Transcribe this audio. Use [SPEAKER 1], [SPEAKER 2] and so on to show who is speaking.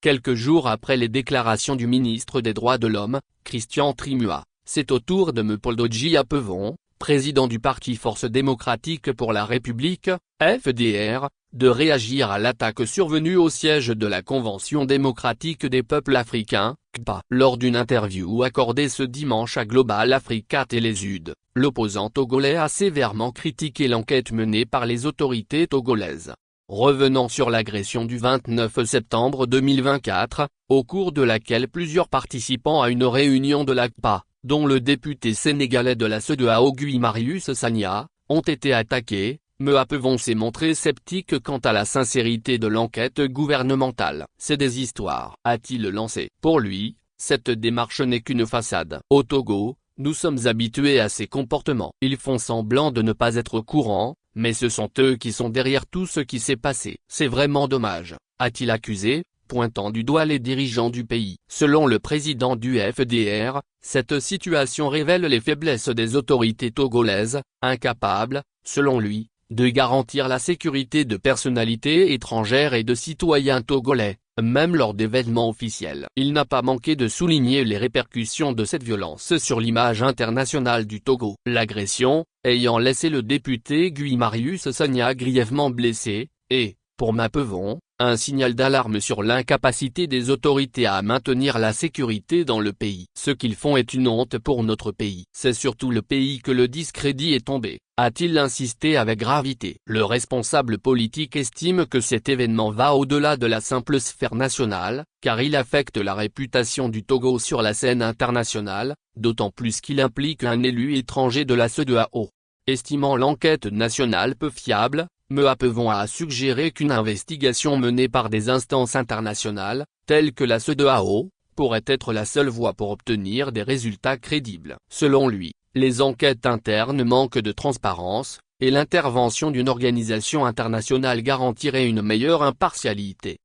[SPEAKER 1] Quelques jours après les déclarations du ministre des Droits de l'Homme, Christian Trimua, c'est au tour de Mepoldo Djiapevon, président du parti Force démocratique pour la République, FDR, de réagir à l'attaque survenue au siège de la Convention démocratique des peuples africains, CDPA. Lors d'une interview accordée ce dimanche à Global Africa Télésud, l'opposant togolais a sévèrement critiqué l'enquête menée par les autorités togolaises. Revenant sur l'agression du 29 septembre 2024, au cours de laquelle plusieurs participants à une réunion de l'ACPA, dont le député sénégalais de la CEDEAO Guy Marius Sagna, ont été attaqués, Mepoldo s'est montré sceptique quant à la sincérité de l'enquête gouvernementale. C'est des histoires, a-t-il lancé. Pour lui, cette démarche n'est qu'une façade. Au Togo, nous sommes habitués à ces comportements. Ils font semblant de ne pas être au courant, mais ce sont eux qui sont derrière tout ce qui s'est passé. C'est vraiment dommage, a-t-il accusé, pointant du doigt les dirigeants du pays. Selon le président du FDR, cette situation révèle les faiblesses des autorités togolaises, incapables, selon lui, de garantir la sécurité de personnalités étrangères et de citoyens togolais, même lors d'événements officiels. Il n'a pas manqué de souligner les répercussions de cette violence sur l'image internationale du Togo. L'agression, ayant laissé le député Guy Marius Sagna grièvement blessé, est, pour Mepoldo, un signal d'alarme sur l'incapacité des autorités à maintenir la sécurité dans le pays. Ce qu'ils font est une honte pour notre pays. C'est surtout le pays que le discrédit est tombé, a-t-il insisté avec gravité. Le responsable politique estime que cet événement va au-delà de la simple sphère nationale, car il affecte la réputation du Togo sur la scène internationale, d'autant plus qu'il implique un élu étranger de la CEDEAO. Estimant l'enquête nationale peu fiable, Mepoldo a suggéré qu'une investigation menée par des instances internationales, telles que la CEDEAO, pourrait être la seule voie pour obtenir des résultats crédibles. Selon lui, les enquêtes internes manquent de transparence, et l'intervention d'une organisation internationale garantirait une meilleure impartialité.